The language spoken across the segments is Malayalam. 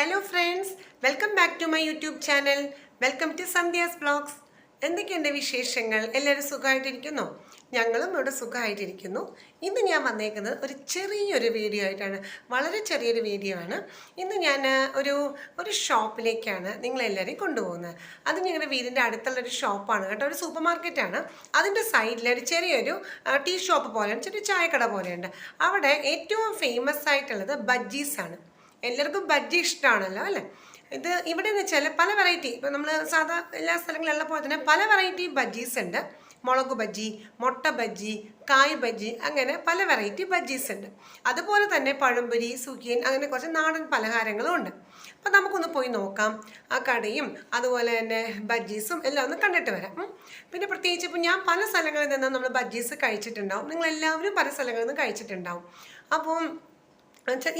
Hello friends, welcome back to my YouTube channel. Welcome to Sandhya's Vlogs. എന്തൊക്കെയുണ്ട് വിശേഷങ്ങൾ? എല്ലാവരും സുഖമായിട്ടിരിക്കുന്നോ? ഞങ്ങളും ഇവിടെ സുഖമായിട്ടിരിക്കുന്നു. ഇന്ന് ഞാൻ വന്നേക്കുന്നത് ഒരു ചെറിയൊരു വീഡിയോ ആയിട്ടാണ്. വളരെ ചെറിയൊരു വീഡിയോ ആണ്. ഇന്ന് ഞാൻ ഒരു ഷോപ്പിലേക്കാണ് നിങ്ങളെല്ലാവരെയും കൊണ്ടുപോകുന്നത്. അത് ഞങ്ങളുടെ വീടിൻ്റെ അടുത്തുള്ളൊരു ഷോപ്പാണ് കേട്ടോ. ഒരു സൂപ്പർ മാർക്കറ്റാണ്. അതിൻ്റെ സൈഡിൽ ഒരു ചെറിയൊരു ടീ ഷോപ്പ് പോലെയാണ്, ചെറിയ ചായക്കട പോലെയുണ്ട്. അവിടെ ഏറ്റവും ഫേമസ് ആയിട്ടുള്ളത് ബജ്ജീസാണ്. എല്ലാവർക്കും ബജ്ജി ഇഷ്ടമാണല്ലോ അല്ലേ? ഇവിടെ എന്ന് വെച്ചാൽ പല വെറൈറ്റി, ഇപ്പോൾ നമ്മൾ സാധാ എല്ലാ സ്ഥലങ്ങളിലുള്ള പോലെ തന്നെ പല വെറൈറ്റി ബജ്ജീസ് ഉണ്ട്. മുളക് ബജ്ജി, മുട്ട ബജ്ജി, കായ് ബജ്ജി, അങ്ങനെ പല വെറൈറ്റി ബജ്ജീസ് ഉണ്ട്. അതുപോലെ തന്നെ പഴംപൊരി, സുഖിയൻ, അങ്ങനെ കുറച്ച് നാടൻ പലഹാരങ്ങളും ഉണ്ട്. അപ്പം നമുക്കൊന്ന് പോയി നോക്കാം ആ കടയും അതുപോലെ തന്നെ ബജ്ജീസും എല്ലാം ഒന്ന് കണ്ടിട്ട് വരാം. പിന്നെ പ്രത്യേകിച്ച് ഇപ്പോൾ ഞാൻ പല സ്ഥലങ്ങളിൽ നിന്നും നമ്മൾ ബജ്ജീസ് കഴിച്ചിട്ടുണ്ടാവും. നിങ്ങളെല്ലാവരും പല സ്ഥലങ്ങളിൽ നിന്ന് കഴിച്ചിട്ടുണ്ടാവും. അപ്പം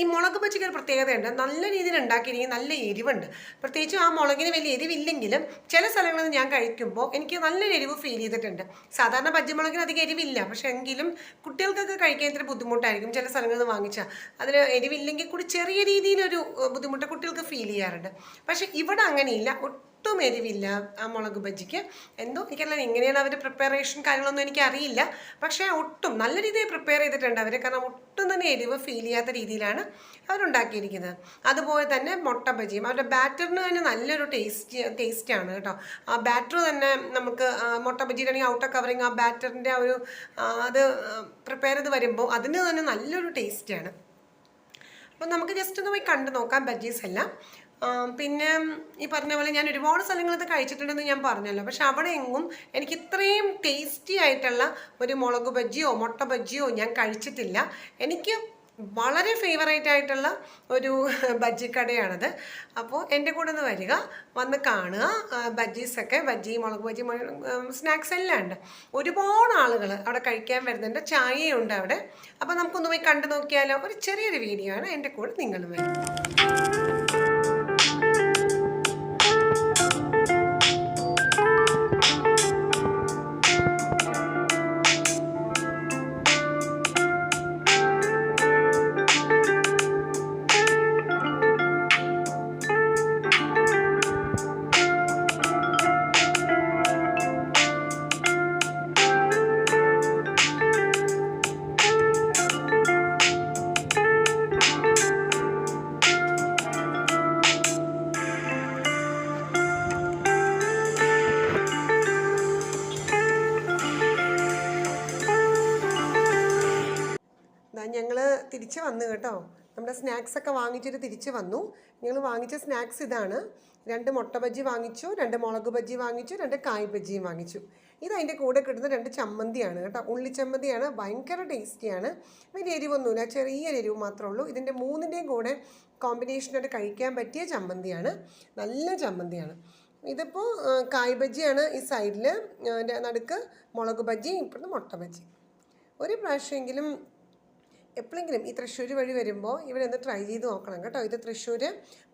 ഈ മുളക് ബജ്ജിക്ക് ഒരു പ്രത്യേകതയുണ്ട്. നല്ല രീതിയിൽ ഉണ്ടാക്കിയിരിക്കും, നല്ല എരിവുണ്ട്. പ്രത്യേകിച്ചും ആ മുളകിന് വലിയ എരിവില്ലെങ്കിലും ചില സ്ഥലങ്ങളിൽ ഞാൻ കഴിക്കുമ്പോൾ എനിക്ക് നല്ലൊരു എരിവ് ഫീൽ ചെയ്തിട്ടുണ്ട്. സാധാരണ ബജ്ജി മുളകിന് അധികം എരിവില്ല, പക്ഷെ എങ്കിലും കുട്ടികൾക്കൊക്കെ കഴിക്കാൻ ഇത്ര ബുദ്ധിമുട്ടായിരിക്കും ചില സ്ഥലങ്ങളിൽ നിന്ന് വാങ്ങിച്ചാൽ. അതിന് എരിവില്ലെങ്കിൽ കൂടി ചെറിയ രീതിയിലൊരു ബുദ്ധിമുട്ട് കുട്ടികൾക്ക് ഫീൽ ചെയ്യാറുണ്ട്. പക്ഷെ ഇവിടെ അങ്ങനെയില്ല, ഒട്ടും എരിവില്ല ആ മുളക് ബജ്ജിക്ക്. എന്തോ എനിക്കറിയില്ല എങ്ങനെയാണ് അവരുടെ പ്രിപ്പറേഷൻ കാര്യങ്ങളൊന്നും എനിക്കറിയില്ല. പക്ഷേ ഒട്ടും നല്ല രീതിയിൽ പ്രിപ്പയർ ചെയ്തിട്ടുണ്ട് അവർ. കാരണം ഒട്ടും തന്നെ എരിവ് ഫീൽ ചെയ്യാത്ത അവരുണ്ടാക്കിയിരിക്കുന്നത്. അതുപോലെ തന്നെ മുട്ട ബജിയും അവരുടെ ബാറ്ററിന് തന്നെ നല്ലൊരു ടേസ്റ്റാണ് കേട്ടോ. ആ ബാറ്റർ തന്നെ നമുക്ക് മുട്ട ബജിയിലാണെങ്കിൽ ഔട്ടർ കവറിങ് ആ ബാറ്ററിൻ്റെ അത് പ്രിപ്പയർ ചെയ്ത് വരുമ്പോൾ അതിന് തന്നെ നല്ലൊരു ടേസ്റ്റാണ്. അപ്പോൾ നമുക്ക് ജസ്റ്റ് ഒന്ന് പോയി കണ്ടു നോക്കാം ബജ്ജീസ് എല്ലാം. പിന്നെ ഈ പറഞ്ഞ പോലെ ഞാൻ ഒരുപാട് സ്ഥലങ്ങളിൽ കഴിച്ചിട്ടുണ്ടെന്ന് ഞാൻ പറഞ്ഞല്ലോ. പക്ഷെ അവിടെ എങ്ങും എനിക്ക് ഇത്രയും ടേസ്റ്റി ആയിട്ടുള്ള ഒരു മുളക് ബജ്ജിയോ മുട്ട ബജ്ജിയോ ഞാൻ കഴിച്ചിട്ടില്ല. എനിക്ക് വളരെ ഫേവറേറ്റ് ആയിട്ടുള്ള ഒരു ബജ്ജിക്കടയാണത്. അപ്പോൾ എൻ്റെ കൂടെ ഒന്ന് വരിക, വന്ന് കാണുക. ബജ്ജീസൊക്കെ, ബജ്ജി, മുളക് ബജ്ജി, സ്നാക്സ് എല്ലാം ഉണ്ട്. ഒരുപാട് ആളുകൾ അവിടെ കഴിക്കാൻ വരുന്നുണ്ട്. ചായയുണ്ട് അവിടെ. അപ്പോൾ നമുക്കൊന്ന് പോയി കണ്ടു നോക്കിയാലോ? ഒരു ചെറിയൊരു വീഡിയോ ആണ്. എൻ്റെ കൂടെ നിങ്ങളും വരും. ഞങ്ങൾ തിരിച്ച് വന്നു കേട്ടോ. നമ്മുടെ സ്നാക്സൊക്കെ വാങ്ങിച്ചിട്ട് തിരിച്ച് വന്നു. ഞങ്ങൾ വാങ്ങിച്ച സ്നാക്സ് ഇതാണ്. 2 മുട്ട ബജ്ജി വാങ്ങിച്ചു, 2 മുളക് ബജ്ജി വാങ്ങിച്ചു, 2 കായ് ബജ്ജിയും വാങ്ങിച്ചു. ഇതതിൻ്റെ കൂടെ കിട്ടുന്ന 2 ചമ്മന്തിയാണ് കേട്ടോ. ഉള്ളിച്ചമ്മന്തിയാണ്, ഭയങ്കര ടേസ്റ്റിയാണ്. വലിയ എരിവൊന്നുമില്ല, ചെറിയ എരിവ് മാത്രമേ ഉള്ളൂ. ഇതിൻ്റെ 3ൻ്റെയും കൂടെ കോമ്പിനേഷനായിട്ട് കഴിക്കാൻ പറ്റിയ ചമ്മന്തിയാണ്, നല്ല ചമ്മന്തിയാണ്. ഇതിപ്പോൾ കായ് ബജ്ജിയാണ് ഈ സൈഡിൽ, നടുക്ക് മുളക് ബജ്ജി, ഇപ്പോഴത്തെ മുട്ട ബജ്ജി. ഒരു പ്രാവശ്യമെങ്കിലും എപ്പോഴെങ്കിലും ഈ തൃശ്ശൂർ വഴി വരുമ്പോൾ ഇവിടെ ഒന്ന് ട്രൈ ചെയ്ത് നോക്കണം കേട്ടോ. ഇത് തൃശ്ശൂർ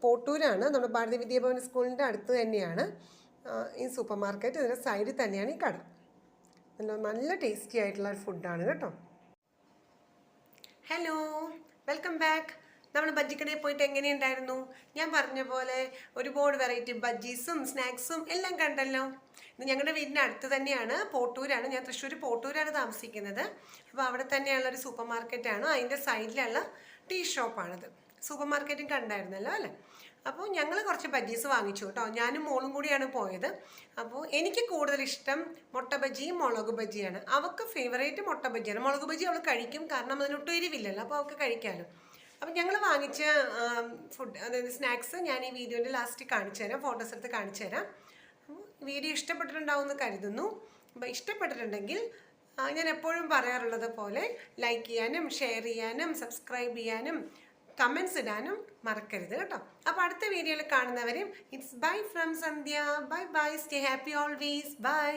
പോട്ടൂരാണ്, നമ്മുടെ ഭാരതി വിദ്യാഭവൻ സ്കൂളിൻ്റെ അടുത്ത് തന്നെയാണ് ഈ സൂപ്പർ മാർക്കറ്റ്. ഇതിൻ്റെ സൈഡിൽ തന്നെയാണ് ഈ കട. നല്ല ടേസ്റ്റി ആയിട്ടുള്ള ഒരു ഫുഡാണ് കേട്ടോ. Hello, welcome back. നമ്മൾ ബജ്ജിക്കടയിൽ പോയിട്ട് എങ്ങനെയുണ്ടായിരുന്നു? ഞാൻ പറഞ്ഞ പോലെ ഒരുപാട് വെറൈറ്റി ബജ്ജീസും സ്നാക്സും എല്ലാം കണ്ടല്ലോ. ഇത് ഞങ്ങളുടെ വീടിൻ്റെ അടുത്ത് തന്നെയാണ്, പോട്ടൂരാണ്. ഞാൻ തൃശ്ശൂർ പോട്ടൂരാണ് താമസിക്കുന്നത്. അപ്പോൾ അവിടെ തന്നെയുള്ളൊരു സൂപ്പർ മാർക്കറ്റാണ്. അതിൻ്റെ സൈഡിലുള്ള ടീ ഷോപ്പാണിത്. സൂപ്പർ മാർക്കറ്റും കണ്ടായിരുന്നല്ലോ അല്ലേ? അപ്പോൾ ഞങ്ങൾ കുറച്ച് ബജ്ജീസ് വാങ്ങിച്ചു കേട്ടോ. ഞാനും മോളും കൂടിയാണ് പോയത്. അപ്പോൾ എനിക്ക് കൂടുതൽ ഇഷ്ടം മുട്ട ബജ്ജിയും മുളക് ബജ്ജിയാണ്. അവൾക്ക് ഫേവറേറ്റ് മുട്ട ബജ്ജിയാണ്. മുളക് ബജ്ജി അവൾ കഴിക്കും, കാരണം അതിനൊട്ടും എരിവില്ലല്ലോ, അപ്പോൾ അവൾക്ക് കഴിക്കാമല്ലോ. അപ്പം ഞങ്ങൾ വാങ്ങിച്ച ഫുഡ്, അതായത് സ്നാക്സ്, ഞാൻ ഈ വീഡിയോൻ്റെ ലാസ്റ്റ് കാണിച്ചു തരാം, ഫോട്ടോസ് എടുത്ത് കാണിച്ചു തരാം. വീഡിയോ ഇഷ്ടപ്പെട്ടിട്ടുണ്ടാവും എന്ന് കരുതുന്നു. അപ്പോൾ ഇഷ്ടപ്പെട്ടിട്ടുണ്ടെങ്കിൽ ഞാൻ എപ്പോഴും പറയാറുള്ളത് പോലെ ലൈക്ക് ചെയ്യാനും ഷെയർ ചെയ്യാനും സബ്സ്ക്രൈബ് ചെയ്യാനും കമൻസ് ഇടാനും മറക്കരുത് കേട്ടോ. അപ്പോൾ അടുത്ത വീഡിയോയിൽ കാണുന്നവരെയും it's bye from Sandhya. Bye bye, stay happy always. By.